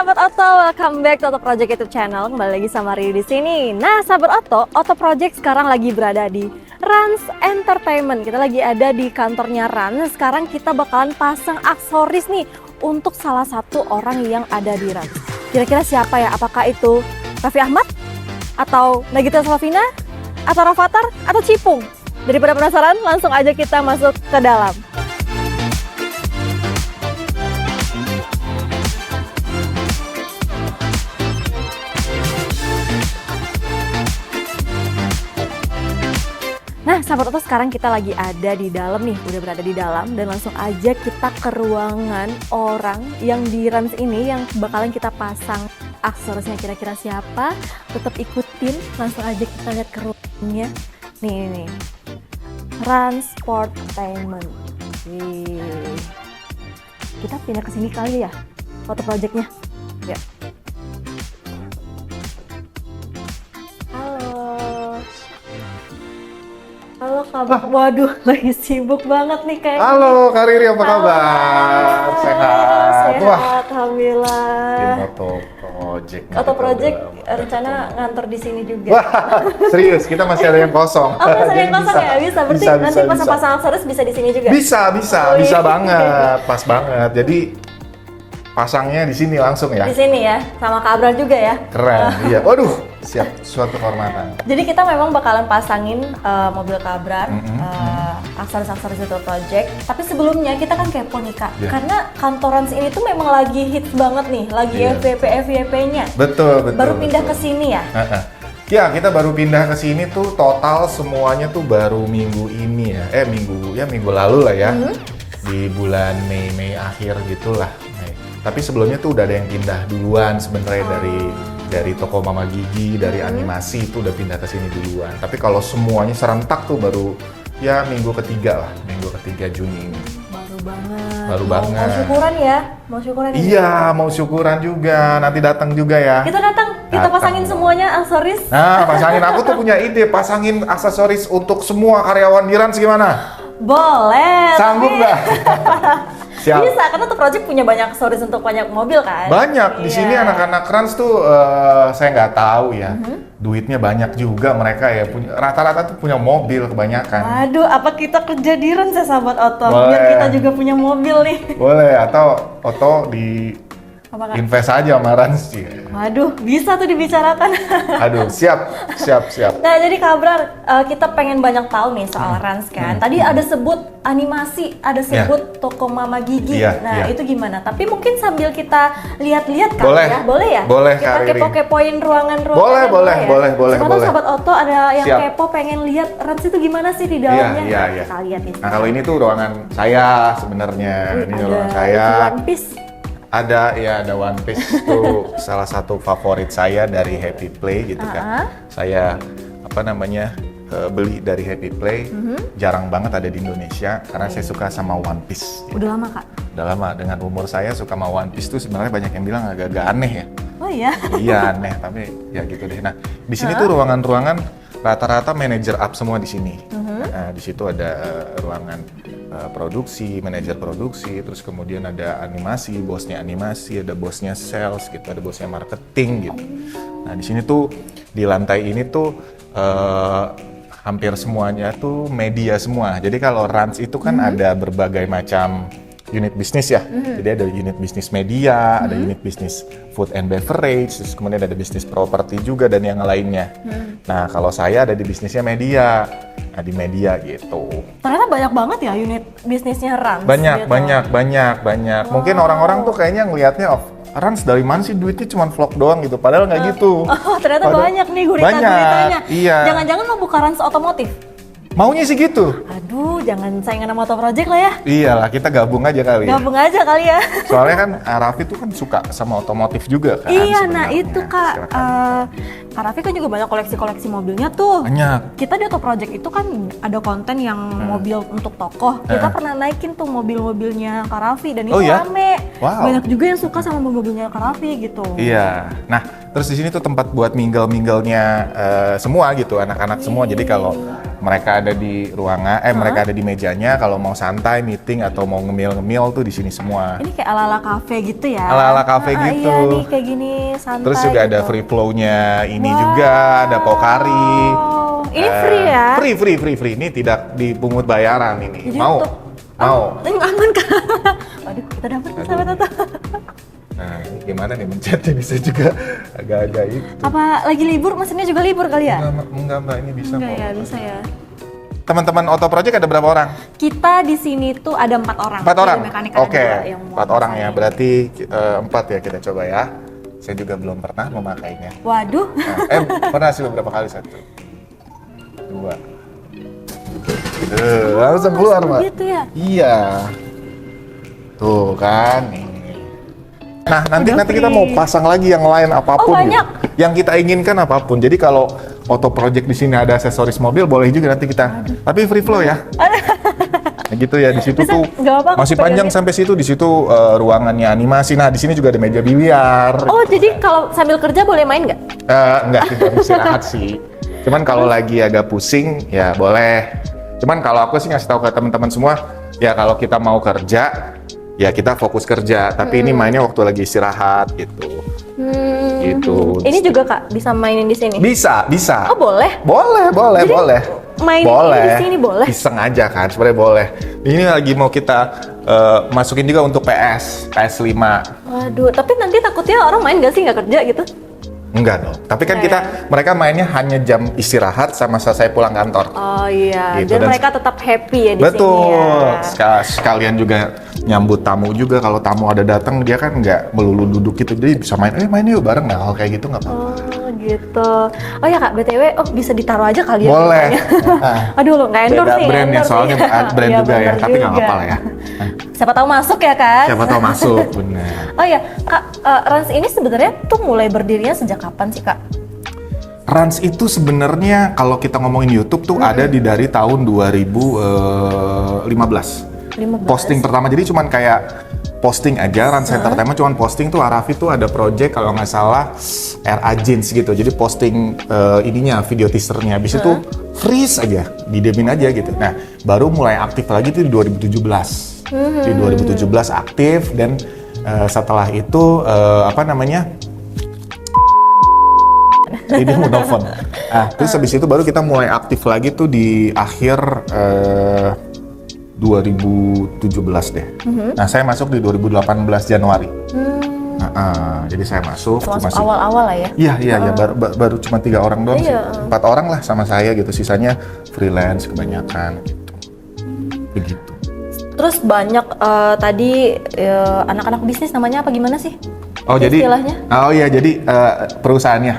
sahabat Oto, welcome back to Oto Project YouTube channel. Kembali lagi sama Riri di sini. Nah, sahabat Oto Project sekarang lagi berada di Rans Entertainment. Kita lagi ada di kantornya Rans. Sekarang kita bakalan pasang aksesoris nih untuk salah satu orang yang ada di Rans. Kira-kira siapa ya? Apakah itu Raffi Ahmad? Atau Nagita Slavina? Atau Rafathar? Atau Cipung? Daripada penasaran, langsung aja kita masuk ke dalam. Nah, sahabat Oto, sekarang kita lagi ada di dalam nih, udah berada di dalam, dan langsung aja kita ke ruangan orang yang di Rans ini yang bakalan kita pasang aksesorisnya. Kira-kira siapa? Tetap ikutin, langsung aja kita lihat ke ruangnya. Nih. Rans Sportainment. Kita pindah ke sini kali ya, foto projectnya. Ya. Halo kabar, waduh lagi sibuk banget nih kayaknya. Halo Kak Riri, apa kabar? Sehat? Sehat, alhamdulillah. Tim Oto Project. Oto Project rencana ngantor di sini juga. Wah, serius, kita masih ada yang kosong. Oh, masih ada yang kosong ya? Bisa, berarti nanti bisa. pasang-pasang aksesoris bisa di sini juga? Bisa banget, pas banget. Jadi pasangnya di sini langsung ya? Di sini ya, sama Kak Abrar juga ya? Keren, iya. Waduh, siap, suatu kehormatan. Jadi kita memang bakalan pasangin mobil Kak Abrar, aksesoris itu project. Tapi sebelumnya kita kan kepo nih Kak, karena kantoran ini tuh memang lagi hits banget nih, lagi FYP-nya. Betul. Baru pindah ke sini ya? Ya, kita baru pindah ke sini tuh total semuanya tuh baru minggu ini ya. Minggu lalu lah ya. Di bulan Mei akhir gitulah. Tapi sebelumnya tuh udah ada yang pindah duluan sebenarnya dari toko Mama Gigi, dari animasi itu udah pindah ke sini duluan. Tapi kalau semuanya serentak tuh baru ya minggu ketiga Juni ini. Baru banget. Mau syukuran ya? Mau syukuran ini? Iya, mau syukuran juga. Nanti datang juga ya. Kita kita pasangin semuanya aksesoris. Nah, pasangin. Aku tuh punya ide, pasangin aksesoris untuk semua karyawan di Rans gimana? Boleh. Sanggup nggak? Siap. Bisa, karena tuh project punya banyak aksesoris untuk banyak mobil kan? Banyak, di sini anak-anak Rans tuh saya nggak tahu ya, duitnya banyak juga mereka ya, rata-rata tuh punya mobil kebanyakan. Aduh, apa kita kerja di Rans ya sahabat Oto? Boleh. Biar kita juga punya mobil nih. Boleh, atau Oto di invest aja sama Rans sih. Waduh, bisa tuh dibicarakan. Aduh, siap. Nah, jadi Kak Abrar, kita pengen banyak tahu nih soal Rans kan. Tadi ada sebut animasi, ada sebut toko Mama Gigi. Itu gimana? Tapi mungkin sambil kita lihat-lihat kan ya? Boleh ya? Boleh, kita kepo-kepoin ruangan-ruangan. Boleh. Siapa tahu sahabat Oto ada yang kepo pengen lihat Rans itu gimana sih di dalamnya. Iya. Kita lihat nih. Nah, kalau ini tuh ruangan saya sebenarnya. Ini ruangan saya. One Piece. Ada One Piece itu salah satu favorit saya dari Happy Play gitu kan. Saya beli dari Happy Play, jarang banget ada di Indonesia karena saya suka sama One Piece. Udah lama Kak? Udah lama, dengan umur saya suka sama One Piece tuh sebenarnya banyak yang bilang agak-agak aneh ya. Oh iya? Iya aneh, tapi ya gitu deh. Nah, di sini tuh ruangan-ruangan rata-rata manager up semua di sini. Nah, di situ ada ruangan produksi, manajer produksi, terus kemudian ada animasi, ada bosnya sales gitu, ada bosnya marketing gitu. Nah, di sini tuh di lantai ini tuh hampir semuanya tuh media semua. Jadi kalau Rans itu kan ada berbagai macam unit bisnis ya. Jadi ada unit bisnis media, ada unit bisnis food and beverage, terus kemudian ada bisnis properti juga dan yang lainnya. Nah, kalau saya ada di bisnisnya media. Nah, di media gitu. Ternyata banyak banget ya unit bisnisnya Rans. Banyak. Wow. Mungkin orang-orang tuh kayaknya ngelihatnya Rans dari mana sih duitnya cuma vlog doang gitu. Padahal nggak gitu. Oh, ternyata banyak nih gurita-guritanya. Iya. Jangan-jangan mau buka Rans otomotif? Maunya sih gitu. Aduh, jangan saingan sama Oto Project lah ya. Iyalah, kita gabung aja kali ya. Gabung aja kali ya. Soalnya kan Raffi tuh kan suka sama otomotif juga kan. Iya, nah itu Kak. Kak Raffi kan juga banyak koleksi-koleksi mobilnya tuh. Banyak. Kita di Oto Project itu kan ada konten yang mobil untuk tokoh. Kita pernah naikin tuh mobil-mobilnya Kak Raffi dan itu rame. Wow. Banyak juga yang suka sama mobil-mobilnya Kak Raffi gitu. Iya. Nah, terus di sini tuh tempat buat mingle-minglenya semua gitu, anak-anak semua. Jadi kalau mereka ada di ruangan, mereka ada di mejanya. Kalau mau santai, meeting atau mau ngemil-ngemil tuh di sini semua. Ini kayak ala-ala kafe gitu ya? Ala-ala kafe gitu. Iya nih kayak gini santai. Terus juga gitu. ada free flow-nya ini juga, ada Pocari. Ini free ya? Free. Ini tidak dipungut bayaran ini. Jadi Mau? Mau? Aman kan? Waduh, kita dapat nih sahabat Oto. Nah, ini gimana nih mencetnya bisa juga agak-agak itu. Apa lagi libur? Mesinnya juga libur kali ya? Enggak Mbak, ini bisa Enggak kok. ya, bisa ya. Teman-teman Oto Project ada berapa orang? Kita di sini tuh ada 4 orang. 4 orang? Ada mekanik Oke, ada dua yang mau 4 orang ya. masain. Berarti 4 ya, kita coba ya. Saya juga belum pernah memakainya. Waduh. Nah, pernah sih beberapa kali, 1, 2. Langsung keluar, Mbak. Gitu ya? Iya. Tuh kan, nih. Nah, nanti Udah kita free. mau pasang lagi yang lain apapun. Oh, banyak. Gitu. Yang kita inginkan apapun. Jadi kalau Oto Project di sini ada aksesoris mobil, boleh juga nanti kita. Tapi free flow ya. Nah, gitu ya, di situ Bisa, tuh nggak apa-apa, masih panjang pegangin. sampai situ. Di situ ruangannya animasi. Nah, di sini juga ada meja biliar. Oh, jadi kalau sambil kerja boleh main nggak? Enggak, kita istirahat sih. Cuman kalau lagi agak pusing, ya boleh. Cuman kalau aku sih ngasih tahu ke teman-teman semua, ya kalau kita mau kerja, ya kita fokus kerja. Tapi ini mainnya waktu lagi istirahat gitu. Gitu. Ini juga Kak bisa mainin di sini. Bisa. Oh, boleh. Boleh. Jadi, main ini di sini boleh? Iseng aja kan, sebenarnya boleh. Ini lagi mau kita masukin juga untuk PS5. Waduh, tapi nanti takutnya orang main nggak sih nggak kerja gitu? Enggak dong. Tapi kan mereka mainnya hanya jam istirahat sama selesai pulang kantor. Oh iya, Gitu, dan dan mereka tetap happy ya di Betul. sini ya. Sekalian juga nyambut tamu juga. Kalau tamu ada datang, dia kan nggak melulu duduk gitu. Jadi bisa main yuk bareng. Nah, kalau kayak gitu nggak apa-apa. Oh gitu. Oh ya Kak, BTW, bisa ditaruh aja kali ya. Boleh. fotonya. Aduh, lo nggak endorse Beda nih. brand ya, endorse soalnya nih. brand Iya, juga ya. bener Tapi nggak juga. apa-apa lah ya. Siapa tahu masuk ya kan? Siapa tahu masuk, benar. Oh ya, Kak, Rans ini sebenarnya tuh mulai berdirinya sejak kapan sih Kak? Rans itu sebenarnya kalau kita ngomongin YouTube tuh ada dari tahun 2015. 15. Posting pertama, jadi cuman kayak posting aja, Rans Entertainment cuman posting tuh Arafi tuh ada project kalau nggak salah RA Jeans gitu. Jadi posting ininya, video teasernya, habis itu freeze aja, didemin aja gitu. Nah, baru mulai aktif lagi tuh di 2017. Di 2017 aktif dan setelah itu ini mau nelfon. Terus habis itu baru kita mulai aktif lagi tuh di akhir 2017 deh. Nah, saya masuk di 2018 Januari. Jadi saya masuk. Termasuk awal-awal lah ya? Iya, baru cuma 3 orang doang sih. Iya. 4 orang lah sama saya gitu, sisanya freelance kebanyakan gitu. Begitu. Terus banyak tadi anak-anak bisnis namanya apa gimana sih? Oh jadi, istilahnya? jadi perusahaannya.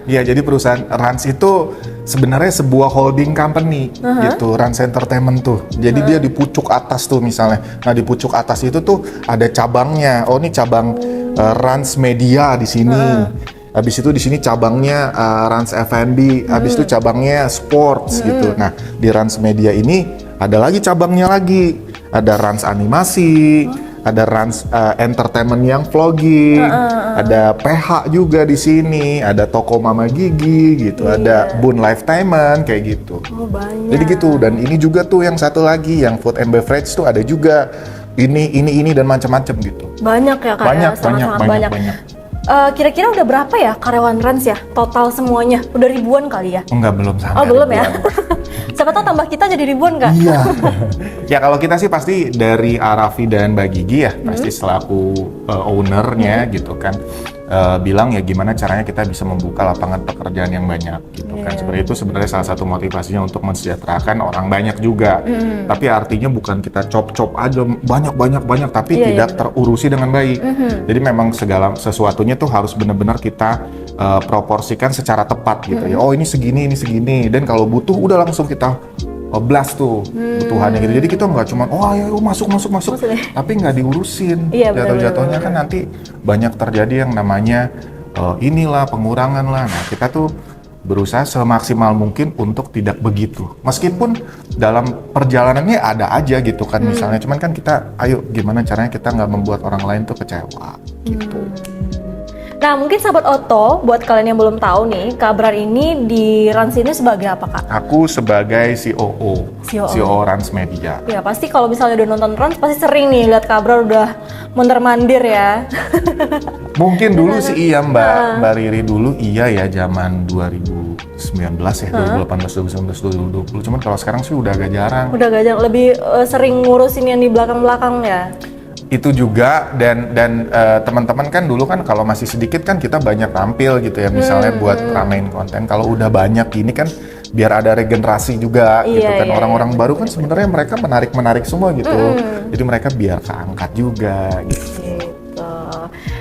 Iya, jadi perusahaan Rans itu sebenarnya sebuah holding company gitu, Rans Entertainment tuh. Jadi dia di pucuk atas tuh misalnya. Nah, di pucuk atas itu tuh ada cabangnya. Oh, ini cabang Rans Media di sini. Habis itu di sini cabangnya Rans F&B. Habis itu cabangnya Sports gitu. Nah, di Rans Media ini ada lagi cabangnya lagi. Ada Rans Animasi. Ada Rans Entertainment yang vlogging, ada PH juga di sini, ada toko Mama Gigi gitu, ada Bun Lifetime kayak gitu. Oh, banyak. Jadi gitu, dan ini juga tuh yang satu lagi yang food and beverage tuh ada juga ini dan macam-macam gitu. Banyak ya Kak? Banyak, ya? Sangat-sangat banyak. Kira-kira udah berapa ya karyawan Rans ya? Total semuanya? Udah ribuan kali ya? Enggak, belum sampai. Oh, belum ya? ribuan. Siapa tahu tambah kita jadi ribuan Kak? Iya. Ya kalau kita sih pasti dari Arafi dan Mbak Gigi ya, pasti selaku ownernya gitu kan, bilang ya gimana caranya kita bisa membuka lapangan pekerjaan yang banyak gitu kan. Sebenarnya itu sebenarnya salah satu motivasinya untuk mensejahterakan orang banyak juga. Tapi artinya bukan kita chop aja banyak tapi tidak terurusi dengan baik. Jadi memang segala sesuatunya tuh harus benar-benar kita proporsikan secara tepat gitu ya. Oh, ini segini dan kalau butuh udah langsung kita blast tuh kebutuhannya gitu. Jadi kita nggak cuma ayo masuk tapi nggak diurusin. Iya, Jatuh-jatuhnya kan nanti banyak terjadi yang namanya inilah pengurangan lah. Nah, kita tuh berusaha semaksimal mungkin untuk tidak begitu. Meskipun dalam perjalanannya ada aja gitu kan misalnya, cuman kan kita ayo gimana caranya kita nggak membuat orang lain tuh kecewa gitu. Nah, mungkin sahabat Oto, buat kalian yang belum tahu nih, Kak Abrar ini di Rans ini sebagai apa, Kak? Aku sebagai COO Rans Media. Ya, pasti kalau misalnya udah nonton Rans, pasti sering nih lihat Kak Abrar udah mondar-mandir ya. Mungkin dulu sih iya Mbak Riri dulu iya ya zaman 2019 ya, 2018, 2019, 2020. Cuman kalau sekarang sih udah agak jarang. Udah gak jarang, lebih sering ngurusin yang di belakang-belakang ya. Itu juga dan teman-teman kan dulu kan kalau masih sedikit kan kita banyak tampil gitu ya, misalnya buat ramein konten. Kalau udah banyak gini kan biar ada regenerasi juga gitu kan. Orang-orang baru kan sebenarnya mereka menarik semua gitu. Jadi mereka biar keangkat juga gitu.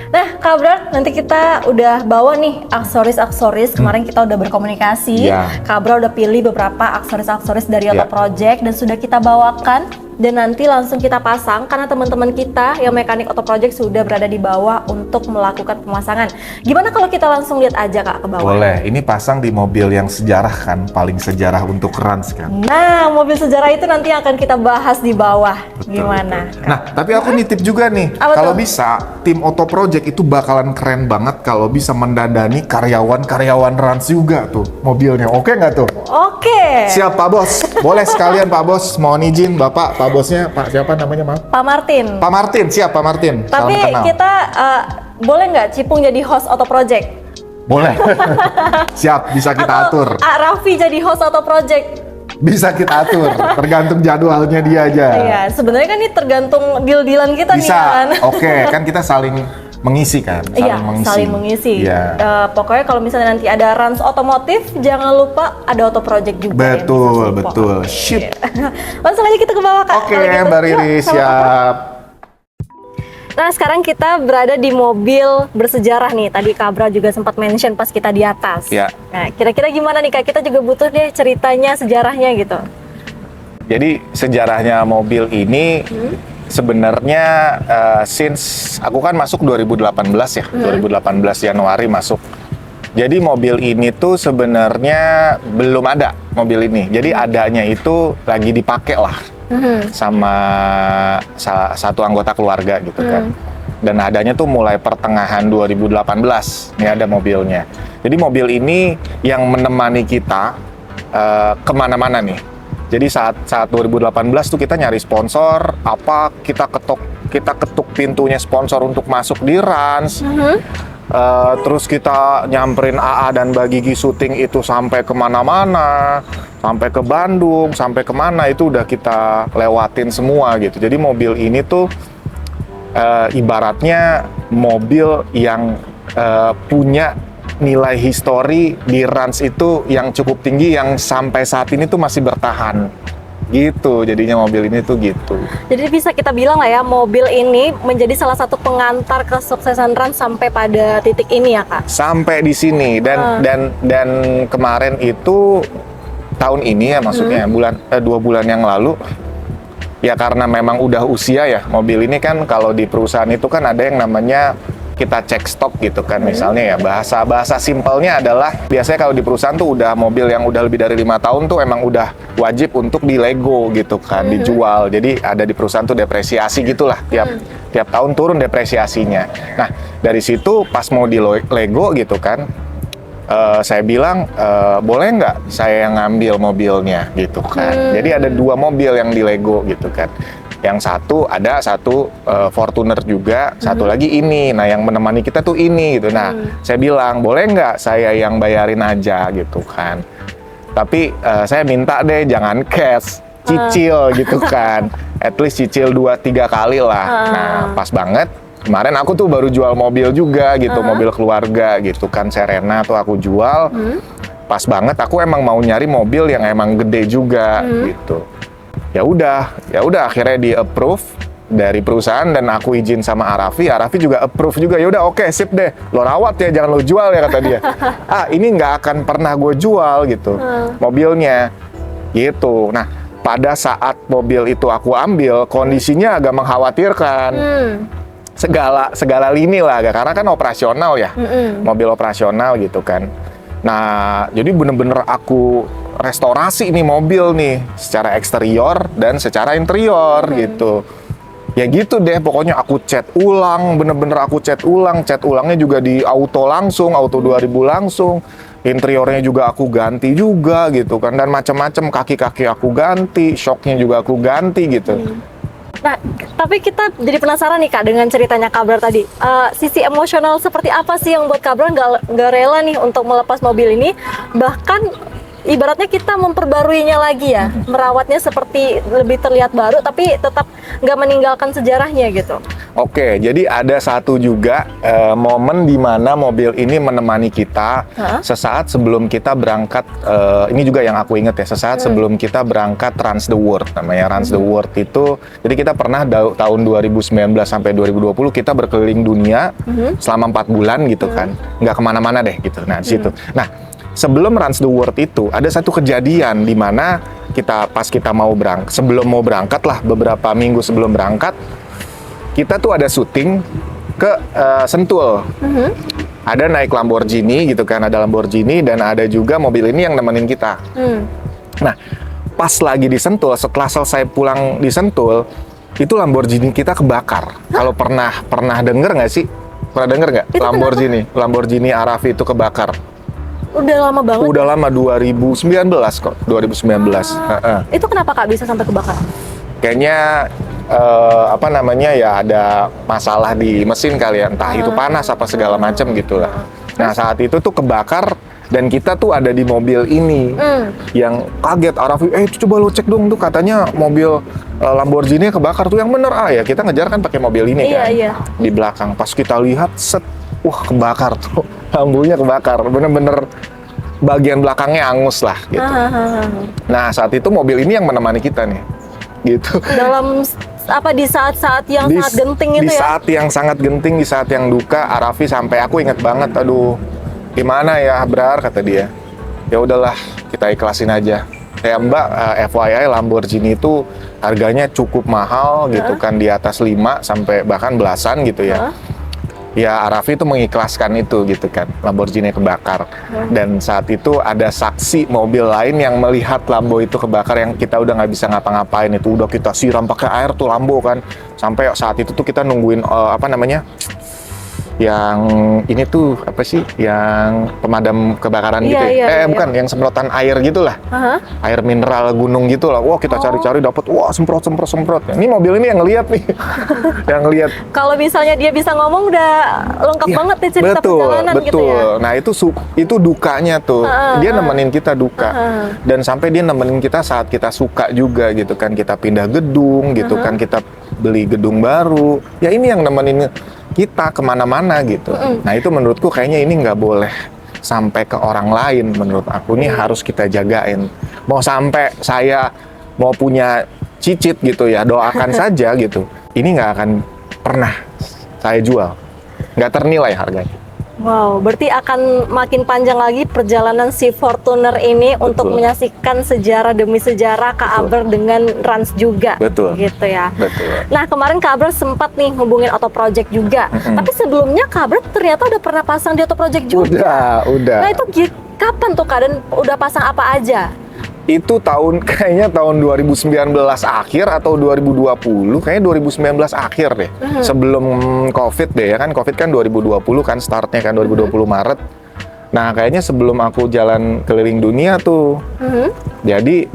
Nah, Kak Abrar, nanti kita udah bawa nih aksesoris. Kemarin kita udah berkomunikasi. Kak Abrar udah pilih beberapa aksesoris dari Oto Project dan sudah kita bawakan. Dan nanti langsung kita pasang karena teman-teman kita yang mekanik Oto Project sudah berada di bawah untuk melakukan pemasangan. Gimana kalau kita langsung lihat aja, Kak, ke bawah? Boleh, ini pasang di mobil yang sejarah kan, paling sejarah untuk Rans kan. Nah, mobil sejarah itu nanti akan kita bahas di bawah. Gimana? Betul. Nah, tapi aku nitip juga nih, kalau bisa tim Oto Project itu bakalan keren banget kalau bisa mendandani karyawan-karyawan Rans juga tuh mobilnya. Oke nggak tuh? Oke. Siap Pak Bos, boleh sekalian Pak Bos, mohon izin Bapak, Pak Bosnya, Pak siapa namanya maaf? Pak Martin. Pak Martin, siap Pak Martin. Tapi kita boleh nggak Cipung jadi host Oto Project? Boleh. Siap, bisa kita atur. Raffi jadi host Oto Project? Bisa kita atur, tergantung jadwalnya dia aja. Iya, sebenarnya kan ini tergantung deal-dealan kita bisa. nih kan. Oke, kan kita saling mengisi kan? Saling mengisi. Iya. Pokoknya kalau misalnya nanti ada Rans Otomotif, jangan lupa ada Oto Project juga. Betul. Shit. Langsung aja kita ke bawah, Kak. Oke, Mbak Riri, siap. Nah, sekarang kita berada di mobil bersejarah nih. Tadi Kak Abrar juga sempat mention pas kita di atas. Ya. Nah, kira-kira gimana nih, Kak? Kita juga butuh deh ceritanya, sejarahnya gitu. Jadi sejarahnya mobil ini sebenarnya since aku kan masuk 2018 ya, 2018 Januari masuk. Jadi mobil ini tuh sebenarnya belum ada mobil ini. Jadi adanya itu lagi dipakai lah sama satu anggota keluarga gitu kan. Dan adanya tuh mulai pertengahan 2018 ini ada mobilnya. Jadi mobil ini yang menemani kita kemana-mana nih. Jadi saat 2018 tuh kita nyari sponsor, kita ketuk pintunya sponsor untuk masuk di Rans. Terus kita nyamperin AA dan Mbak Gigi syuting itu sampai kemana-mana, sampai ke Bandung, sampai kemana itu udah kita lewatin semua gitu. Jadi mobil ini tuh ibaratnya mobil yang punya nilai histori di Rans itu yang cukup tinggi, yang sampai saat ini tuh masih bertahan. Gitu, jadinya mobil ini tuh gitu. Jadi bisa kita bilang lah ya, mobil ini menjadi salah satu pengantar kesuksesan Rans sampai pada titik ini ya, Kak? Sampai di sini dan kemarin itu tahun ini ya maksudnya 2 bulan yang lalu ya, karena memang udah usia ya mobil ini kan. Kalau di perusahaan itu kan ada yang namanya kita cek stok gitu kan, misalnya ya bahasa simpelnya adalah biasanya kalau di perusahaan tuh udah mobil yang udah lebih dari 5 tahun tuh emang udah wajib untuk di Lego gitu kan, dijual. Jadi ada di perusahaan tuh depresiasi gitulah, tiap tahun turun depresiasinya. Nah dari situ pas mau di Lego gitu kan, saya bilang boleh nggak saya yang ngambil mobilnya gitu kan. Jadi ada 2 mobil yang di Lego gitu kan. Yang ada satu Fortuner juga, satu lagi ini. Nah yang menemani kita tuh ini gitu. Nah saya bilang boleh nggak saya yang bayarin aja gitu kan. Tapi saya minta deh jangan cash, cicil gitu kan. At least cicil 2-3 kali lah. Nah pas banget. Kemarin aku tuh baru jual mobil juga gitu, mobil keluarga gitu kan, Serena tuh aku jual. Pas banget aku emang mau nyari mobil yang emang gede juga gitu. Ya udah akhirnya di approve dari perusahaan dan aku izin sama Arafi juga approve juga. Ya udah oke, sip deh, lo rawat ya, jangan lo jual ya kata dia. Ini nggak akan pernah gue jual gitu mobilnya gitu. Nah pada saat mobil itu aku ambil, kondisinya agak mengkhawatirkan. Segala lini lah, karena kan operasional ya, mobil operasional gitu kan. Nah jadi bener-bener aku restorasi nih mobil nih secara eksterior dan secara interior gitu. Ya gitu deh, pokoknya aku cat ulang, bener-bener aku cat ulangnya juga di auto 2000 langsung, interiornya juga aku ganti juga gitu kan, dan macam-macam, kaki-kaki aku ganti, shocknya juga aku ganti gitu. Nah, tapi kita jadi penasaran nih Kak dengan ceritanya Kabrar tadi. Sisi emosional seperti apa sih yang buat Kabrar nggak rela nih untuk melepas mobil ini? Bahkan ibaratnya kita memperbaruinya lagi ya, merawatnya seperti lebih terlihat baru, tapi tetap nggak meninggalkan sejarahnya gitu. Oke, jadi ada satu juga momen di mana mobil ini menemani kita sesaat sebelum kita berangkat. Ini juga yang aku inget ya, sesaat sebelum kita berangkat Runs the World, namanya Runs the World itu. Jadi kita pernah tahun 2019 sampai 2020 kita berkeliling dunia selama 4 bulan gitu kan, nggak kemana-mana deh gitu. Nah di situ. Nah, sebelum Runs the World itu ada satu kejadian di mana pas kita mau berangkat, sebelum mau berangkat lah, beberapa minggu sebelum berangkat, kita tuh ada syuting ke Sentul. Ada naik Lamborghini gitu kan, ada Lamborghini dan ada juga mobil ini yang nemenin kita. Nah, pas lagi di Sentul, setelah selesai pulang di Sentul, itu Lamborghini kita kebakar. Kalau pernah denger nggak sih? Pernah denger nggak? Lamborghini Arafi itu kebakar. Udah lama banget. Udah lama, 2019 kok, 2019. Itu kenapa Kak bisa sampai kebakar? Kayaknya ya ada masalah di mesin kali ya, entah itu panas apa segala macam gitulah. Nah saat itu tuh kebakar dan kita tuh ada di mobil ini yang kaget. Arafi, coba lo cek dong tuh, katanya mobil Lamborghini kebakar tuh, yang bener ya kita ngejar kan pakai mobil ini kan. Di belakang pas kita lihat wah kebakar tuh, lampunya kebakar, bener-bener bagian belakangnya angus lah gitu. Nah saat itu mobil ini yang menemani kita nih, gitu. Dalam di saat-saat yang sangat genting itu ya? Di saat yang sangat genting, di saat yang duka, Arafi sampai aku inget banget, aduh, gimana ya Brar, kata dia. Ya udahlah, kita ikhlasin aja. Ya Mbak, FYI Lamborghini itu harganya cukup mahal gitu kan, di atas 5 sampai bahkan belasan gitu ya. Ya Arafi itu mengikhlaskan itu gitu kan, Lamborghini kebakar. Dan saat itu ada saksi mobil lain yang melihat Lambo itu kebakar, yang kita udah nggak bisa ngapa-ngapain, itu udah kita siram pakai air tuh Lambo kan. Sampai saat itu tuh kita nungguin yang ini tuh apa sih, yang pemadam kebakaran gitu ya? Bukan, yang semprotan air gitulah, air mineral gunung gitulah. Wah kita cari-cari dapat, wah semprot. Ini mobil ini yang ngeliat nih, yang ngeliat. Kalau misalnya dia bisa ngomong udah lengkap banget nih cerita perjalanan gitu ya. Nah itu dukanya tuh, dia nemenin kita duka, dan sampai dia nemenin kita saat kita suka juga gitu kan, kita pindah gedung gitu kan, kita beli gedung baru. Ya ini yang nemenin kita kemana-mana gitu. Nah itu menurutku kayaknya ini nggak boleh sampai ke orang lain. Menurut aku ini harus kita jagain. Mau sampai saya mau punya cicit gitu ya, doakan saja gitu. Ini nggak akan pernah saya jual, nggak ternilai harganya. Wow, berarti akan makin panjang lagi perjalanan si Fortuner ini untuk menyaksikan sejarah demi sejarah Kak Abrar dengan Runs juga. Gitu ya. Nah, kemarin Kak Abrar sempat nih hubungin Auto Project juga. Tapi sebelumnya Kak Abrar ternyata udah pernah pasang di Auto Project juga. Udah. Nah, itu kapan tuh Kak, dan udah pasang apa aja? Itu kayaknya tahun 2019 akhir atau 2020, kayaknya 2019 akhir deh. Sebelum Covid deh ya kan, Covid kan 2020 kan startnya kan, 2020 Maret. Nah kayaknya sebelum aku jalan keliling dunia tuh. Jadi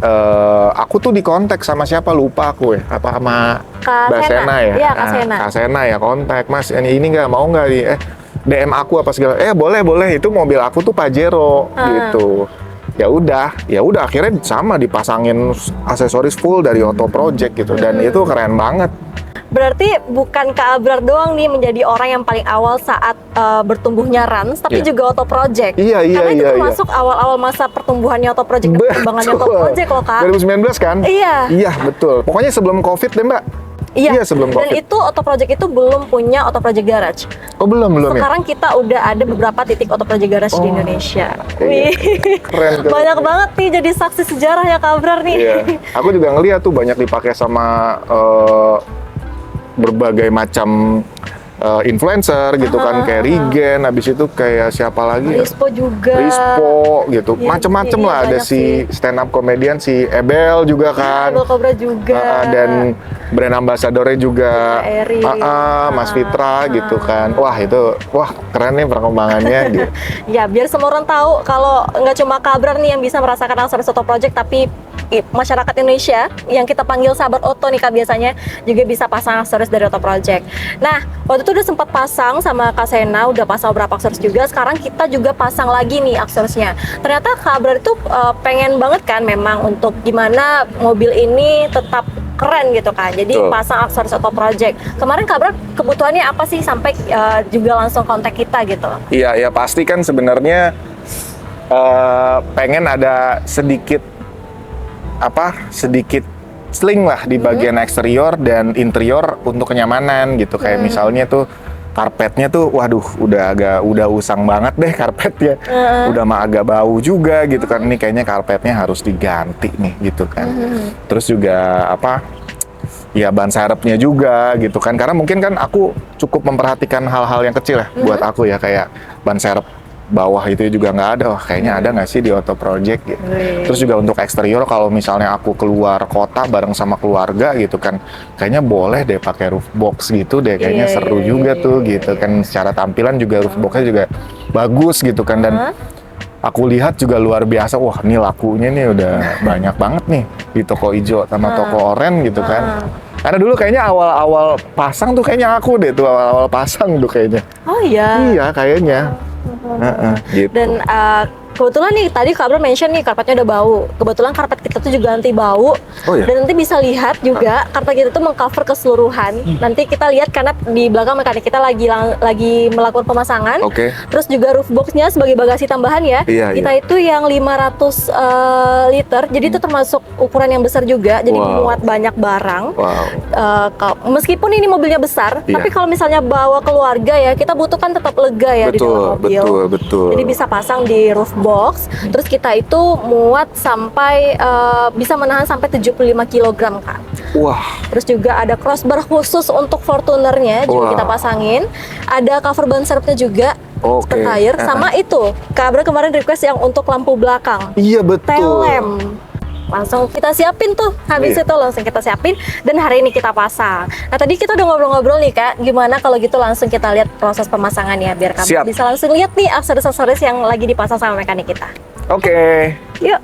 aku tuh dikontak sama siapa lupa aku ya, apa sama Mbak Sena ya? Iya, Kak Sena. Kak Sena ya kontak, Mas ini nggak mau nggak nih? DM aku apa segala, boleh, itu mobil aku tuh Pajero gitu. Ya udah akhirnya sama dipasangin aksesoris full dari Auto Project gitu, dan itu keren banget. Berarti bukan Kak Abrar doang nih menjadi orang yang paling awal saat bertumbuhnya Runs, tapi juga Auto Project. Karena itu termasuk awal-awal masa pertumbuhannya Auto Project, perkembangannya Auto Project loh Kak. 2019 kan? Iya betul. Pokoknya sebelum Covid deh Mbak. Iya sebelum Covid. Dan itu Auto Project itu belum punya Auto Project Garage. Oh belum ya? Sekarang kita udah ada beberapa titik Auto Project Garage di Indonesia. Keren. Banyak banget nih jadi saksi sejarah ya Kak Abrar nih. Iya. Aku juga ngeliat tuh banyak dipakai sama berbagai macam influencer gitu kan, kayak Regen, habis itu kayak siapa lagi? Rispo juga. Rispo gitu, Iya, macem-macem iya, lah. Ada banyak si stand up komedian si Ebel juga kan, Ebel Cobra juga. dan brand ambasadornya juga Eri. Mas Fitra gitu kan. Wah keren nih perkembangannya gitu. Ya, biar semua orang tahu kalau nggak cuma Kabrar nih yang bisa merasakan aksesoris Auto Project, tapi masyarakat Indonesia yang kita panggil sahabat Auto nih Kak, biasanya juga bisa pasang aksesoris dari Auto Project. Nah, waktu itu udah sempat pasang sama Kak Sena, udah pasang beberapa aksesoris juga. Sekarang kita juga pasang lagi nih aksesorisnya. Ternyata Kabrar itu pengen banget kan memang untuk gimana mobil ini tetap keren gitu kan. Jadi pasang aksesoris Auto Project. Kemarin Kabrar kebutuhannya apa sih sampai juga langsung kontak kita gitu? Iya, ya pasti kan sebenarnya pengen ada sedikit sling lah di bagian eksterior dan interior untuk kenyamanan gitu. Kayak misalnya tuh karpetnya tuh, waduh, udah usang banget deh karpetnya, udah mah agak bau juga gitu kan. Ini kayaknya karpetnya harus diganti nih gitu kan. Terus juga ya ban serepnya juga gitu kan, karena mungkin kan aku cukup memperhatikan hal-hal yang kecil ya buat aku ya, kayak ban serep bawah itu juga nggak ada. Wah, kayaknya ada nggak sih di Auto Project gitu. Terus juga untuk eksterior, kalau misalnya aku keluar kota bareng sama keluarga gitu kan, kayaknya boleh deh pakai roof box gitu deh, kayaknya seru juga tuh gitu kan. Secara tampilan juga roof boxnya juga bagus gitu kan, dan aku lihat juga luar biasa. Wah, ini lakunya nih udah banyak banget nih di toko hijau sama toko oranye gitu kan. Karena dulu kayaknya awal-awal pasang tuh kayaknya aku deh tuh awal-awal pasang tuh kayaknya. Oh iya? Iya kayaknya. Gitu. Dan kebetulan nih tadi Kabrar mention nih karpetnya udah bau. Kebetulan karpet kita tuh juga nanti bau. Oh, iya? Dan nanti bisa lihat juga karpet kita tuh mengcover keseluruhan. Nanti kita lihat karena di belakang mekanik kita lagi melakukan pemasangan. Terus juga roof boxnya sebagai bagasi tambahan ya. Kita itu yang 500 liter. Jadi itu termasuk ukuran yang besar juga. Jadi muat banyak barang. Meskipun ini mobilnya besar, tapi kalau misalnya bawa keluarga ya, kita butuhkan tetap lega ya di dalam mobil. Betul. Jadi bisa pasang di roof box, terus kita itu muat sampai bisa menahan sampai 75 kg Kak. Wah. Terus juga ada crossbar khusus untuk Fortunernya juga kita pasangin. Ada cover ban serepnya juga. Spare tire sama itu. Kabrar kemarin request yang untuk lampu belakang. Iya betul. Tail lamp. Langsung kita siapin tuh, habis itu langsung kita siapin dan hari ini kita pasang. Nah tadi kita udah ngobrol-ngobrol nih Kak, gimana kalau gitu langsung kita lihat proses pemasangannya biar kamu bisa langsung lihat nih aksesoris-aksesoris yang lagi dipasang sama mekanik kita. Yuk.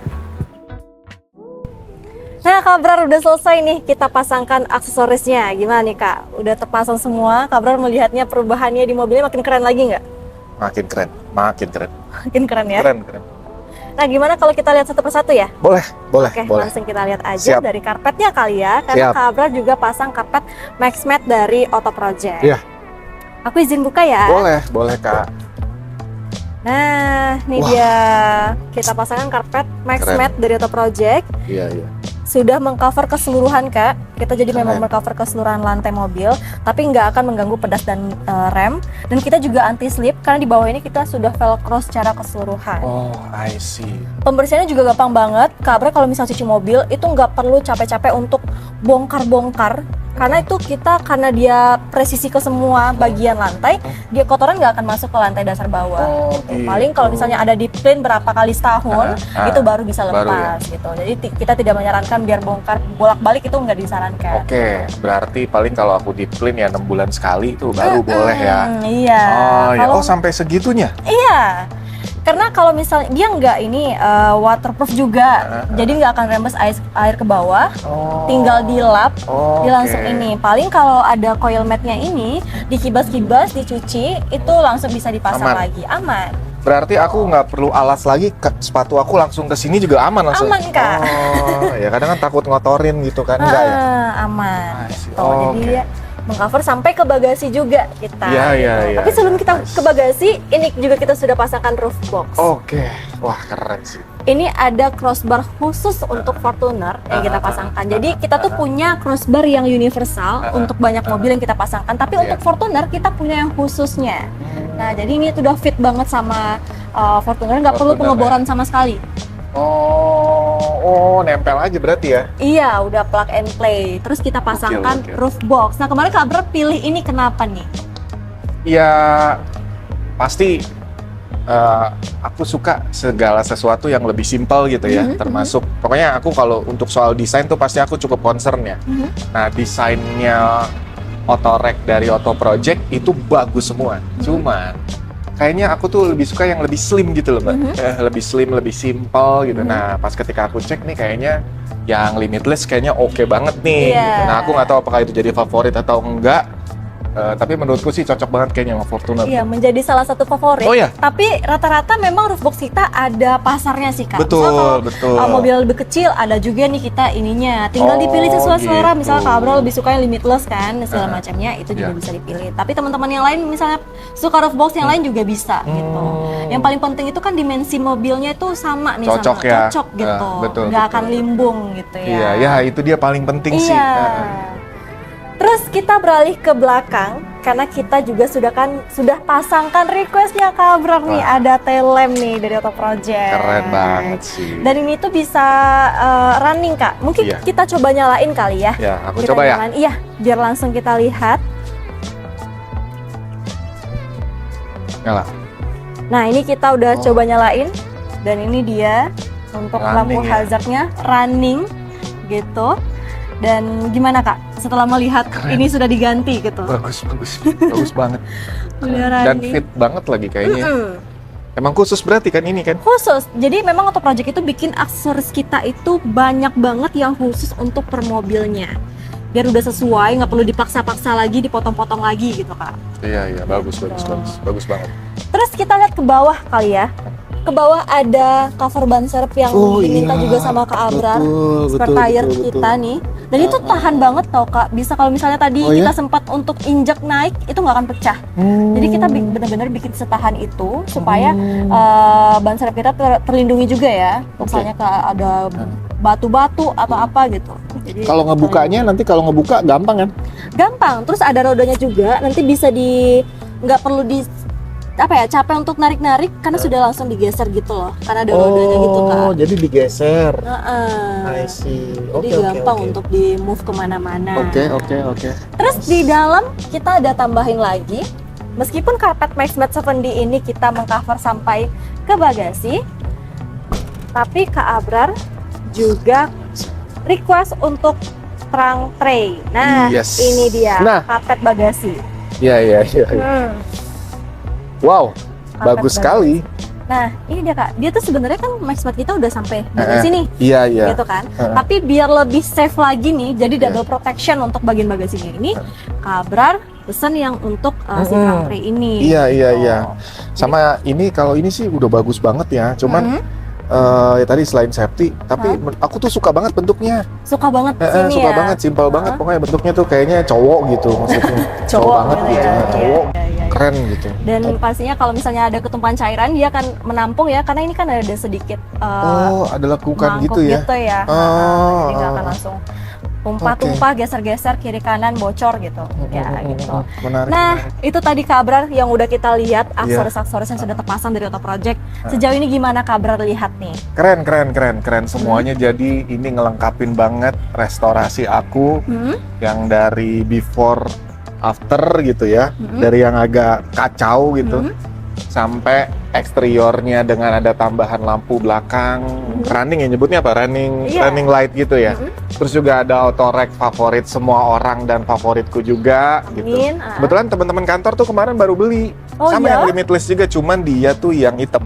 Nah Kabrar udah selesai nih kita pasangkan aksesorisnya. Gimana nih Kak? Udah terpasang semua, Kabrar melihatnya perubahannya di mobilnya makin keren lagi nggak? Makin keren. Makin keren ya? Keren. Nah, gimana kalau kita lihat satu persatu ya? Boleh. Oke, langsung kita lihat aja dari karpetnya kali ya. Karena Kabrar juga pasang karpet MaxMat dari Auto Project. Iya. Aku izin buka ya? Boleh Kak. Nah, ini dia. Kita pasangkan karpet MaxMat dari Auto Project. Iya. Sudah mengcover keseluruhan Kak. Kita jadi memang mengcover keseluruhan lantai mobil, tapi nggak akan mengganggu pedas dan rem. Dan kita juga anti slip karena di bawah ini kita sudah velcro secara keseluruhan. Oh, I see. Pembersihannya juga gampang banget. Kabrar kalau misalnya cuci mobil itu nggak perlu capek-capek untuk bongkar-bongkar. Karena itu karena dia presisi ke semua bagian lantai, dia kotoran nggak akan masuk ke lantai dasar bawah. Gitu. Paling kalau misalnya ada di clean berapa kali setahun, itu baru bisa lepas gitu. Jadi kita tidak menyarankan biar bongkar bolak-balik, itu nggak disarankan. Oke, berarti paling kalau aku di clean ya 6 bulan sekali itu baru boleh ya. Iya. Sampai segitunya? Iya. Karena kalau misalnya dia nggak waterproof juga, jadi nggak akan rembes air ke bawah, tinggal dilap, dia langsung ini. Paling kalau ada coil mat-nya ini, dikibas-kibas, dicuci, itu langsung bisa dipasang lagi, aman. Berarti aku nggak perlu alas lagi, sepatu aku langsung ke sini juga aman langsung? Aman Kak. Ya kadang kan takut ngotorin gitu kan, enggak ya? Aman. Jadi dia mengcover sampai ke bagasi juga kita. Iya. Tapi sebelum kita ke bagasi, ini juga kita sudah pasangkan roof box. Wah keren sih. Ini ada crossbar khusus untuk Fortuner yang kita pasangkan. Jadi kita tuh punya crossbar yang universal untuk banyak mobil yang kita pasangkan. Tapi untuk Fortuner kita punya yang khususnya. Nah jadi ini udah fit banget sama Fortuner, nggak perlu pengeboran sama sekali. Nempel aja berarti ya? Iya, udah plug and play. Terus kita pasangkan roof box. Nah kemarin Kabrar pilih ini kenapa nih? Ya pasti aku suka segala sesuatu yang lebih simpel gitu ya, termasuk pokoknya aku kalau untuk soal desain tuh pasti aku cukup concern ya. Nah, desainnya Otorek dari Otto Project itu bagus semua. Cuman kayaknya aku tuh lebih suka yang lebih slim gitu loh, Mbak. Lebih slim, lebih simple gitu. Nah, pas ketika aku cek nih kayaknya yang limitless kayaknya oke banget nih. Gitu. Nah, aku nggak tahu apakah itu jadi favorit atau enggak. Tapi menurutku sih cocok banget kayaknya sama Fortuner. Iya, menjadi salah satu favorit. Oh iya. Tapi rata-rata memang roofbox kita ada pasarnya sih, Kak. Betul, Misal betul. kalau mobil lebih kecil ada juga nih kita ininya. Tinggal dipilih sesuai selera. Gitu. Misalnya Kak Abra lebih suka yang limitless kan, segala macamnya itu juga bisa dipilih. Tapi teman-teman yang lain misalnya suka roofbox yang lain juga bisa gitu. Yang paling penting itu kan dimensi mobilnya itu sama nih, Cocok sama ya. cocok gitu. Betul, Nggak betul. akan limbung gitu ya. Iya, ya itu dia paling penting sih. Terus kita beralih ke belakang karena kita juga sudah pasangkan requestnya Kak Abrar nih, ada tail lamp nih dari Otto Project. Keren banget sih. Dan ini tuh bisa running Kak. Mungkin Iya. kita coba nyalain kali ya. Ya, aku Kita coba ya. nyalain. Iya, biar langsung kita lihat. Nyala. Nah, ini kita udah coba nyalain dan ini dia untuk lampu Running ya. hazardnya running gitu. Dan gimana Kak? Setelah melihat ini sudah diganti gitu. Bagus banget. Udah Dan running. fit banget lagi kayaknya. Emang khusus berarti kan ini kan? Khusus, jadi memang Otto Project itu bikin aksesoris kita itu banyak banget yang khusus untuk per mobilnya. Biar udah sesuai, nggak perlu dipaksa-paksa lagi, dipotong-potong lagi gitu Kak. Iya, bagus banget. Terus kita lihat ke bawah kali ya. Ke bawah ada cover ban serep yang diminta juga sama Kak Abrar. Spare tire kita nih. Dan itu tahan banget tau Kak. Bisa kalau misalnya tadi kita sempat untuk injak naik, itu nggak akan pecah. Jadi kita benar-benar bikin setahan itu supaya ban serep kita terlindungi juga ya. Misalnya ada batu-batu atau apa gitu. Jadi, Kalau ngebuka gampang kan? gampang. Terus ada rodanya juga. Nanti bisa nggak perlu capek untuk narik-narik karena sudah langsung digeser gitu loh. Karena ada rodanya gitu Kak. Oh, jadi digeser. I see. Jadi gampang untuk di move kemana-mana. Oke. Terus di dalam kita ada tambahin lagi, meskipun karpet MaxMat 7D ini kita mengcover sampai ke bagasi, tapi Kak Abrar juga request untuk trunk tray. Nah, Yes. ini dia Nah. karpet bagasi. Iya. Wow, Karpet bagus sekali. Nah, ini dia Kak. Dia tuh sebenarnya kan MaxMat kita udah sampai di sini. Iya. Gitu kan. Tapi biar lebih safe lagi nih, jadi double protection untuk bagian bagasinya ini, Kak Abrar pesen yang untuk si trunk tray ini. Iya. Sama ini kalau ini sih udah bagus banget ya. Cuman ya tadi selain safety, tapi aku tuh suka banget bentuknya. Suka banget sini Suka ya. banget, simpel banget. Pokoknya bentuknya tuh kayaknya cowok gitu maksudnya. Cowok banget gitu gitu. ya. Cowok Iya. keren gitu. Dan pastinya kalau misalnya ada ketumpahan cairan dia akan menampung ya, karena ini kan ada sedikit ada lekukan mangkuk gitu ya. Jadi nggak akan langsung tumpah-tumpah, geser-geser kiri kanan bocor gitu. Ya gitu. Menarik. Nah, itu tadi Kak Abrar yang udah kita lihat aksesoris-aksesoris yang sudah terpasang dari Otto Project. Sejauh ini gimana Kak Abrar lihat nih? Keren semuanya. Jadi ini ngelengkapin banget restorasi aku yang dari before after gitu ya, dari yang agak kacau gitu sampai eksteriornya dengan ada tambahan lampu belakang, running ya nyebutnya apa? Running light gitu ya. Terus juga ada Otorek favorit semua orang dan favoritku juga gitu. Kebetulan teman-teman kantor tuh kemarin baru beli sama yang limitless juga, cuman dia tuh yang hitam.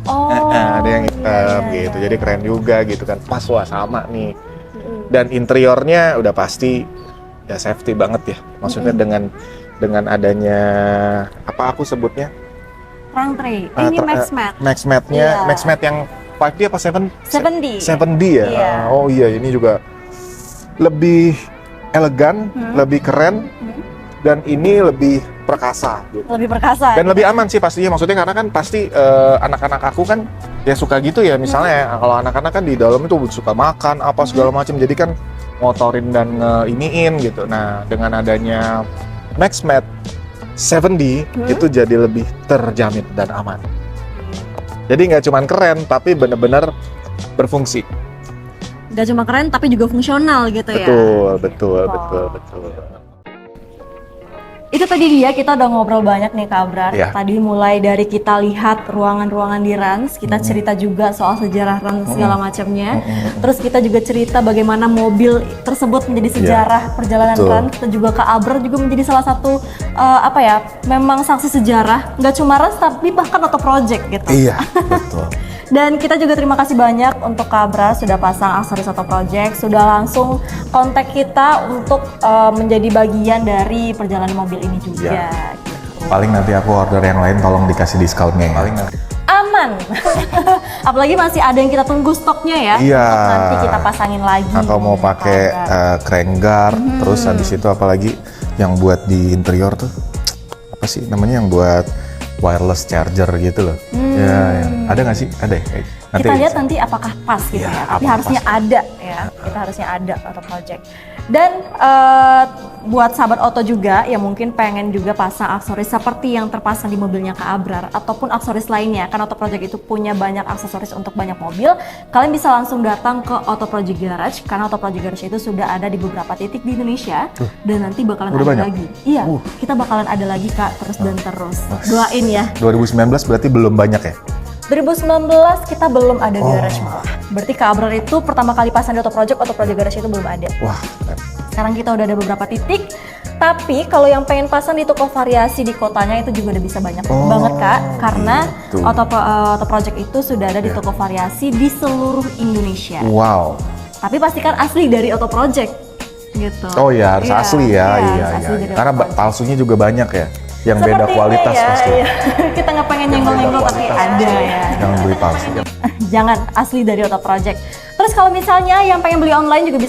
Ada yang hitam gitu, jadi keren juga gitu kan. Pas sama nih. Dan interiornya udah pasti ya safety banget ya. Maksudnya dengan adanya apa aku sebutnya? Trunk tray. Ini MaxMat. MaxMat-nya, MaxMat yang 5D apa 7D. 7D ya? Iya. Oh iya, ini juga lebih elegan, lebih keren, dan ini lebih perkasa gitu. Lebih perkasa. Dan lebih aman sih pastinya, maksudnya karena kan pasti anak-anak aku kan ya suka gitu ya, misalnya kalau anak-anak kan di dalam itu suka makan apa segala macam, jadi kan motorin dan iniin gitu. Nah, dengan adanya MaxMat 7D itu jadi lebih terjamin dan aman. Jadi nggak cuma keren, tapi benar-benar berfungsi. Gak cuma keren, tapi juga fungsional gitu ya. Betul. Itu tadi dia, kita udah ngobrol banyak nih Kak Abrar. Iya. Tadi mulai dari kita lihat ruangan-ruangan di Rans, kita cerita juga soal sejarah Rans segala macamnya. Terus kita juga cerita bagaimana mobil tersebut menjadi sejarah perjalanan Betul. Rans. Dan juga Kak Abrar juga menjadi salah satu memang saksi sejarah, nggak cuma Rans tapi bahkan Auto Project gitu. Iya, betul. Dan kita juga terima kasih banyak untuk Kak Abrar sudah pasang aksesoris Auto Project, sudah langsung kontak kita untuk menjadi bagian dari perjalanan mobil ini juga. Iya. Gitu. Paling nanti aku order yang lain tolong dikasih diskonnya. Paling nanti. Aman. Apalagi masih ada yang kita tunggu stoknya ya. Iya. Untuk nanti kita pasangin lagi. Aku mau Kak pakai Abrar. crank guard, terus habis itu apalagi yang buat di interior tuh apa sih namanya yang buat wireless charger gitu loh. Ya. Ada nggak sih? Ada ya? Nanti Kita lihat nanti apakah pas gitu Iya, ya. Tapi apa harusnya pas. ada ya. Kita harusnya ada Auto Project. Dan buat sahabat Auto juga yang mungkin pengen juga pasang aksesoris seperti yang terpasang di mobilnya Kak Abrar ataupun aksesoris lainnya, kan Auto Project itu punya banyak aksesoris untuk banyak mobil. Kalian bisa langsung datang ke Auto Project Garage karena Auto Project Garage itu sudah ada di beberapa titik di Indonesia dan nanti bakalan Udah ada banyak? lagi. Iya, kita bakalan ada lagi Kak terus dan terus. Doain ya. 2019 berarti belum banyak ya? 2019 kita belum ada garage malah. Berarti Kak Abrar itu pertama kali pasang di Auto Project Garage itu belum ada. Wah, Sekarang kita udah ada beberapa titik. Tapi kalau yang pengen pasang di toko variasi di kotanya itu juga udah bisa banyak banget Kak. Karena gitu. Auto Project itu sudah ada di toko variasi di seluruh Indonesia. wow. Tapi pastikan asli dari Auto Project gitu. Oh iya, harus asli ya. Iya, Iya, harus asli iya. dari Karena Auto Project. palsunya juga banyak ya. Yang beda Sepertinya kualitas ya, pasti. iya. Kita nggak pengen nyenggol-nyenggol tapi ada ya. Yang beli palsu. Jangan, asli dari Auto Project. Terus kalau misalnya yang pengen beli online juga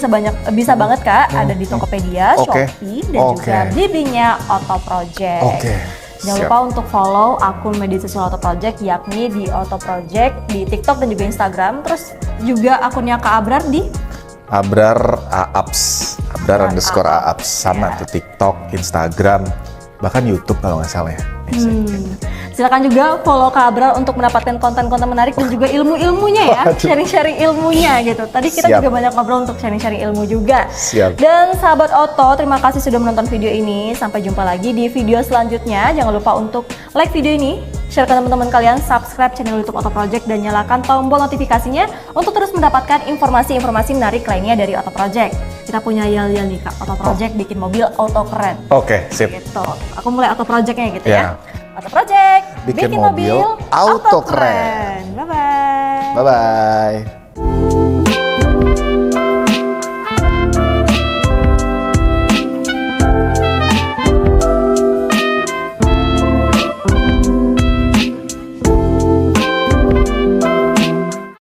bisa banget Kak, ada di Tokopedia, Oke. Shopee dan Oke. juga Blibli-nya Auto Project. Oke. Jangan Siap. lupa untuk follow akun media sosial Auto Project yakni di Auto Project di TikTok dan juga Instagram. Terus juga akunnya Kak Abrar di Abrar Aaps, Abrar underscore Aaps, sama Ya. tuh TikTok, Instagram, bahkan YouTube kalau nggak salah ya. Silakan juga follow Kak Abrar untuk mendapatkan konten-konten menarik dan juga ilmu-ilmunya ya, Waduh. sharing-sharing ilmunya gitu. Tadi kita Siap. juga banyak ngobrol untuk sharing-sharing ilmu juga. Siap. Dan sahabat Auto, terima kasih sudah menonton video ini. Sampai jumpa lagi di video selanjutnya. Jangan lupa untuk like video ini, share ke teman-teman kalian, subscribe channel YouTube Auto Project dan nyalakan tombol notifikasinya untuk terus mendapatkan informasi-informasi menarik lainnya dari Auto Project. Kita punya yel-yel nih Kak, Auto Project bikin mobil auto keren. Oke, sip. Gitu. Aku mulai Auto Project-nya gitu Ya. ya. Auto Project Bikin mobil auto keren. Bye-bye. Bye-bye.